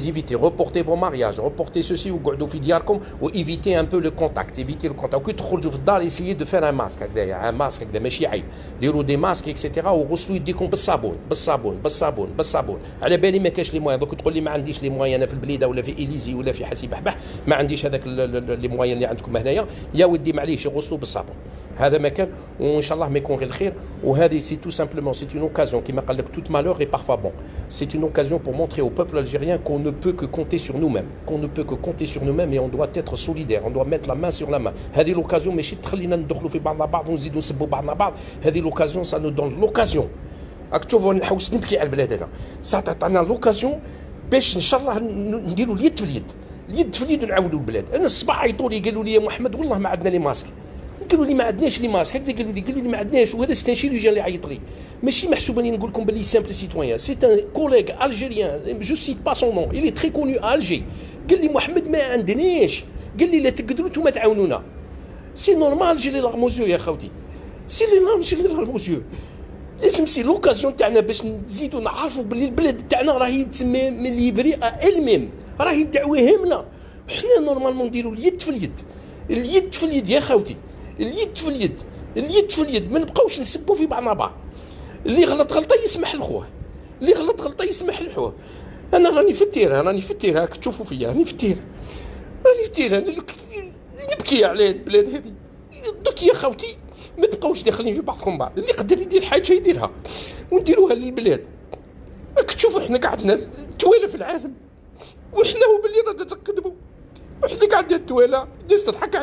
éviter, reportez vos mariages, reportez ceci وقعدوا في دياركم وإيفيتي un peu le contact, évitez le contact. وكي تخرجوا في الدار essayez de faire un masque هكذايا، un masque هكذا ماشي عيب، ديروا دي ماسك اكسيتيرا وغسلوا يديكم بالصابون بالصابون. على بالي ما كاش لي موان، دوك تقول لي ما عنديش لي موان انا في البليده ولا في إليزي ولا في حسي بحبح، ما عنديش هذاك لي موان اللي عندكم هنايا، يا ودي معليش غسلوا بالصابون. هذا ما كان، وان شاء الله ما يكون غير الخير. وهذه سي تو سامبلومون سي اون اوكازيون كيما قال لك توت مالور اي بارفوا بون، سي اون اوكازيون pour montrer au peuple algérien qu'on ne peut que compter sur nous-mêmes et on doit être solidaire, on doit mettre la main sur la main. هذه لوكازيون ماشي تخلينا ندخلوا في بعضنا بعض ونزيدوا نسبوا بعضنا بعض، هذه لوكازيون سا نو دون لوكازيون. راك تشوفوا نحوس نبكي على البلاد هذا، ساعه تعطينا لوكازيون باش ان شاء الله نديروا اليد في اليد ونعاودوا البلاد. انا الصباح عيطوا لي قالوا لي يا محمد والله ما عندنا لي ماسك، قالوا لي ما عندناش لي ماسك هكذا، قالوا لي ما عندناش. وهذا سي ان شيروجيان اللي عيط لي، ماشي محسوب اني نقول لكم باللي سامبل سيتويان، سي ان كوليغ الجيريان جو سيت با سون نون، الي تري كونو ا الجي. قال لي محمد ما عندناش، قال لي لا تقدروا نتوما تعاونونا. سي نورمال جي لي لارموزيو يا خوتي، سي لي نورمال جي لي لارموزيو. لازم سي لوكازيون تاعنا باش نزيدوا نعرفوا باللي البلاد تاعنا راهي تسمى من ليفري الميم، راهي الدعوه هامله. حنا نورمالمون نديروا اليد في اليد يا خوتي، اليد في اليد، ما نبقاوش نسبوا في بعضنا بعض. اللي غلط غلطه يسمح لخوه، اللي غلط غلطه يسمح لخوه. انا راني في التيره راك تشوفوا فيا، راني في التيره نبكي على البلاد هذه. دوك يا خوتي ما تبقاوش داخلين في بعضكم بعض، اللي يقدر يدير حاجه يديرها ونديروها للبلاد. راك تشوفوا احنا قعدنا توالى في العالم وحنا هو باللي رانا نقدموا، وحنا قاعدين التوالى، الناس تضحك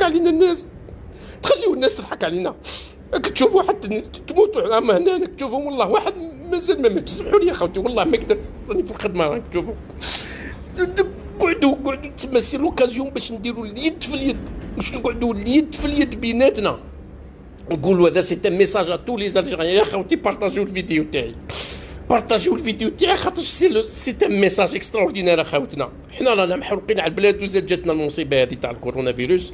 علينا الناس، تخليو الناس تضحك علينا. راك تشوفوا حتى تموتوا اما هنا، راك تشوفوا والله واحد مازال ما ماتش. سمحوا لي يا خوتي والله ما نقدر، راني في الخدمه. راك تشوفوا قعدوا تسمى سي لوكازيون باش نديروا اليد في اليد، باش نقعدوا اليد في اليد بيناتنا، نقولوا هذا سي ان ميساج ا تو لي الجيريان. يا خوتي بارطاجيو الفيديو تاعي، خاطر سي ان ميساج اكستراوردينير اخوتنا. حنا رانا محروقين على البلاد، وزاد جاتنا المصيبه هذه تاع الكورونا فيروس،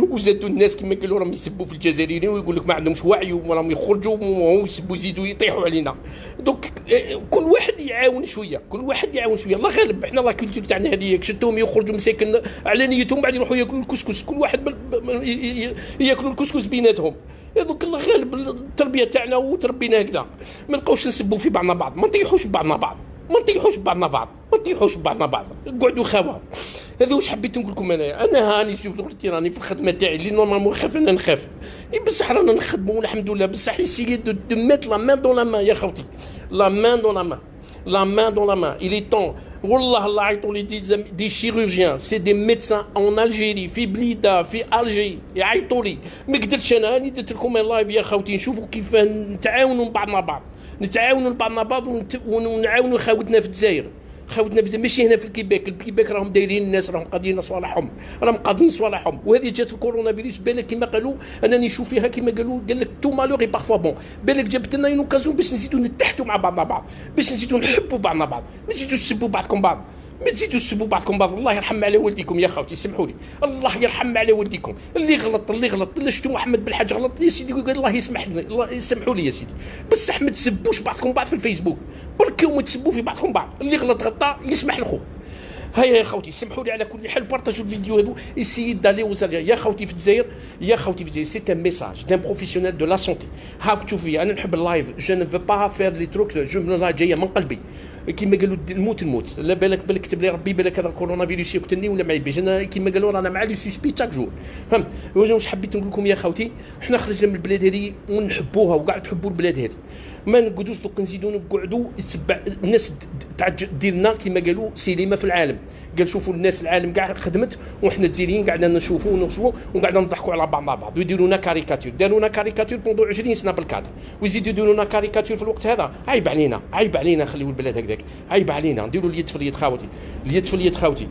وزادوا الناس كما قالوا راهم يسبوا في الجزائريين ويقول لك ما عندهمش وعي وراهم يخرجوا ويسبوا يزيدوا يطيحوا علينا. دونك كل واحد يعاون شويه، الله غالب. حنا لا كولتور تاعنا هذه شدوهم يخرجوا مساكن على نيتهم، بعد يروحوا ياكلوا الكسكس، كل واحد ياكلوا الكسكس بيناتهم. هذوك الله غالب التربيه تاعنا وتربينا هكذا، ما نبقاوش نسبوا في بعضنا بعض، ما نطيحوش ببعضنا بعض، قعدوا خاوه. هذا واش حبيت نقول لكم. انا هاني شوف قلتي راني في الخدمه تاعي اللي نورمالمون خاف انا نخاف، بصح رانا نخدموا والحمد لله. بصح يسيي دو ميت لا مان دون لا مان يا خوتي، لا مان دون لا مان. il est temps. والله الله عيطوا لي دي شيروجيان، سي دي ميدسان اون الجيري، في بليده في الجي، يعيطوا لي. ما قدرتش انا راني درت لكم لايف يا خوتي، نشوفوا كيف نتعاونوا بعضنا بعض، ونعاونوا خاوتنا في الجزائر، ماشي هنا في الكيباك راهم دايرين الناس، راهم قاضيين صوالحهم، وهذه جات الكورونا فيروس. بالك كما قالوا انا نشوف فيها كما قال لك تو مالور بارفوا بون، بالك جابت لنا اون اوكازيون باش نزيدوا نتحدوا مع بعضنا بعض، باش نزيدوا نحبوا بعضنا بعض، ما تزيدوش تسبوا بعضكم بعض. الله يرحم على والديكم يا خوتي، سمحوا لي، الله يرحم على والديكم. اللي غلط اللي شفتوا محمد بالحاج غلط يا سيدي، الله يسمحوا لي يا سيدي، بصح ما تسبوش بعضكم بعض في الفيسبوك، بركوا ما تسبوا في بعضكم بعض. اللي غلطه يسمح لخوه. هيا يا خوتي سمحوا لي على كل حال، بارطاجوا الفيديو هذو، اسيي دالي وزارجا. يا خوتي في الجزائر سي ان ميساج دان بروفيسيونيل دو لا سونتي. هاك تشوفي انا نحب اللايف، جو نو فو با فير لي تروك، جو من جايه من قلبي كيما قالوا الموت. لا بالك كتب لي ربي، بالك هذا الكورونا فيروس يقتلني ولا ما يبيش. انا كيما قالوا رانا مع لي سوسبي تاك جور، فهمت. واش حبيت نقول لكم يا خوتي، حنا خرجنا من البلاد هذه ونحبوها وكاع تحبوا البلاد هذه، ما نقعدوش دوك نزيدوا نقعدوا نتبع الناس تاع ديالنا كيما قالوا سينما في العالم. قال شوفوا الناس العالم كاع خدمت وحنا الجزائريين قعدنا نشوفوا ونغسلوا وقعدنا نضحكوا على بعض ويديروا لنا كاريكاتور. داروا لنا كاريكاتور بوندو 20 سنه بالكادر، ويزيدوا يديروا لنا كاريكاتور في الوقت هذا. عيب علينا نخليوا البلاد هكذاك، عيب علينا نديروا اليد في اليد خاوتي.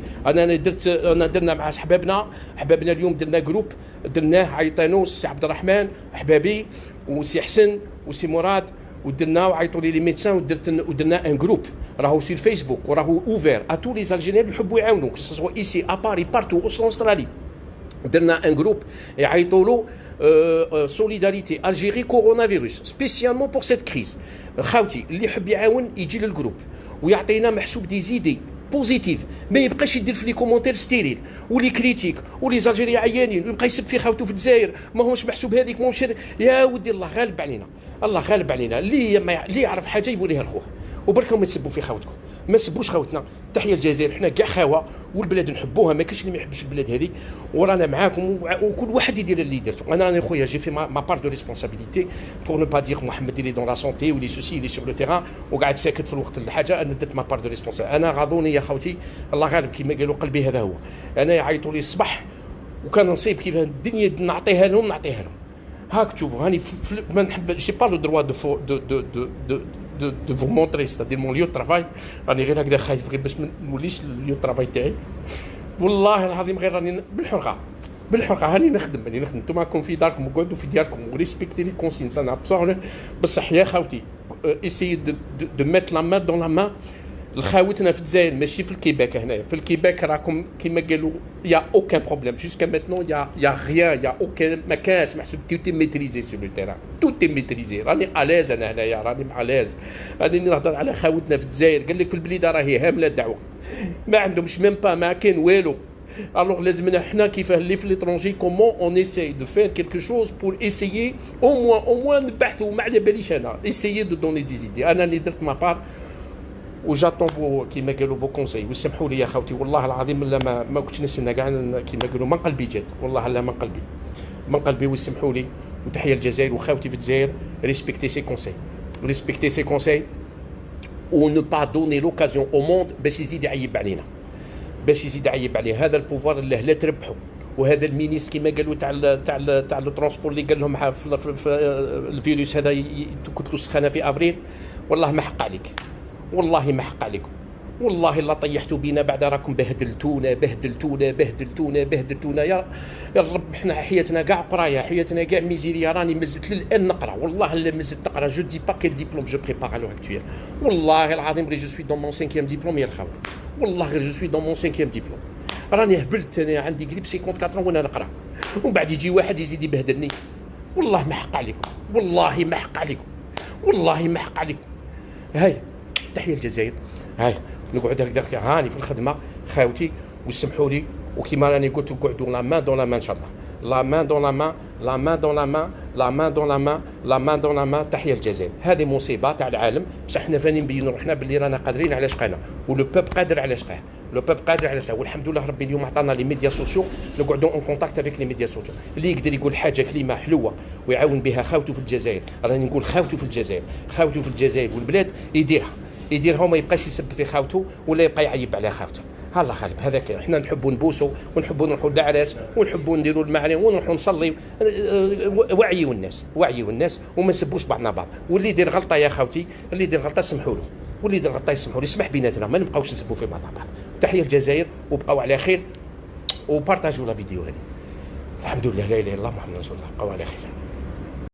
درنا مع حبابنا اليوم، درنا جروب، درناه عيطانو سي عبد الرحمن حبابي وسي حسن وسي مراد، ودرنا وعيطوا لي ميدسان، ودرنا ان جروب راهو سي الفيسبوك، وراهو اوفير ا تو لي الجيريان اللي يحبوا يعاونوا، سواء ايسي ا باري بارتو استرالي. درنا ان جروب يعيطوا له سوليداريتي الجيري كورونا فيروس، سبيسيالمون بور سيت كريز. خاوتي اللي يحب يعاون يجي للجروب، ويعطينا محسوب دي زيدي بوزيتيف، ما يبقاش يدير في لي كومونتير ستيريل ولي كريتيك ولي زالجيري عيانين ويبقى يسب في خاوته في الجزائر ما هوش محسوب هذيك ماهوش يا ودي الله غالب علينا، الله غالب علينا. اللي يعرف حاجه يقوليها لخوه وبركم ما تسبوا في خاوتكم، ما تسبوش خاوتنا. تحيه الجزائر، حنا كاع خاوه والبلاد نحبوها، ما كاينش اللي ما يحبش البلاد هذه، ورانا معاكم وكل واحد يدير اللي درتو. انا راني خويا جي في ما بار دو ريسبونسابيلتي بور نو با دير محمد اللي دون لا سونتي ولي سوسي اللي سور لو تيران وقاعد ساكت في الوقت الحاجه. انا درت ما بار دو ريسبونسابيلتي. انا غاضوني يا خوتي الله غالب كيما قالوا قلبي هذا هو. انا يعيطوا لي الصباح وكان نصيب كيف الدنيا نعطيها لهم هاك تشوفوا هاني ما نحب جي با لو دروا دو فو مونتري ستادير مون ليو ترافاي. راني غير هكذا خايف غير باش ما نوليش ليو ترافاي تاعي. والله العظيم غير راني بالحرقه هاني نخدم نتوما راكم في داركم وقعدوا في دياركم وريسبكتي لي كونسينس. انا بصح يا خاوتي اسيي دو ميت لا مان دون لا مان لخاوتنا في الجزائر ماشي في الكيباك. هنايا في الكيباك راكم كيما قالوا يا اوكان بروبليم جوسكا ماتنون يا غيان يا اوكان ما كانش محسوب توتي ميتريزي سور لو تيران توتي ميتريزي. راني الاز انا هنايا راني الاز. راني نهضر على خاوتنا في الجزائر قال لك في البليده راهي هامله الدعوه ما عندهمش ميم با ما كاين والو. Alors لازمنا حنا كيف اللي في ليترونجي كومون اون اساي دو فير كيلكو شوز بور اسايي او موان نبحثوا ما على باليش انا اسايي دو دوني دي زيدي. انا اللي درت ما بار وجاتون فو كيما قالوا فو كونساي. وسمحوا لي يا خوتي والله العظيم لا ما كنتش نستنى كاع كيما قالوا من قلبي جات والله لا من قلبي وسمحوا لي. وتحيه الجزائر وخاوتي في الجزائر ريسبكتي سي كونساي و نو با دوني لوكازيون او موند باش يزيد يعيب علينا هذا البوفوار اللي لا تربحوا. وهذا المينيس كما قالوا تاع الترونسبور اللي قال لهم في الفيروس هذا تقتلوا السخانه في افريل. والله ما حق عليك، والله ما حق عليكم، والله لا طيحتوا بينا بعد راكم بهدلتونا يا الرب. حنا حياتنا كاع قرايه، حياتنا كاع ميزيريا. راني مزت للان نقرا والله لا مزت نقرا. جو دي با كيل ديبلوم جو بريبار على اكتويل. والله العظيم غير جو سوي دون مون 5 ديبلوم يا الخاوه. والله غير جو سوي دون مون 5 ديبلوم. راني هبلت انا عندي قريب 54 وانا نقرا ومن بعد يجي واحد يزيد يبهدلني. والله ما حق عليكم، والله ما حق عليكم. هاي تحيه الجزائر. هاي نقعد هكذا هاني في الخدمه خاوتي وسمحوا لي. وكيما راني قلت نقعدوا لا مان دون لا مان ان شاء الله. لا مان دون لا مان تحيه الجزائر. هذه مصيبه تاع العالم بصح حنا فاني نبينوا روحنا باللي رانا قادرين على شقانا ولو بوب قادر على شقاه. والحمد لله ربي اليوم عطانا لي ميديا سوسيو نقعدوا اون كونتاكت افيك لي ميديا سوسيو. اللي يقدر يقول حاجه كلمه حلوه ويعاون بها خاوته في الجزائر. راني نقول خاوته في الجزائر والبلاد يديرها وما يبقاش يسب في خاوته ولا يبقى يعيب على خاوته. الله غالب هذاك. احنا نحبوا نبوسوا ونحبوا نروحوا للعراس ونحبوا نديروا المعاني ونروحوا نصلي. وعيوا الناس وما نسبوش بعضنا بعض. واللي يدير غلطه يا خاوتي اللي يدير غلطه سمحوا له يسمح بيناتنا ما نبقاوش نسبوا في بعضنا بعض. تحيه الجزائر وبقاو على خير وبارطاجوا لا فيديو هذه. الحمد لله لا اله الا الله محمد رسول الله. بقاو على خير.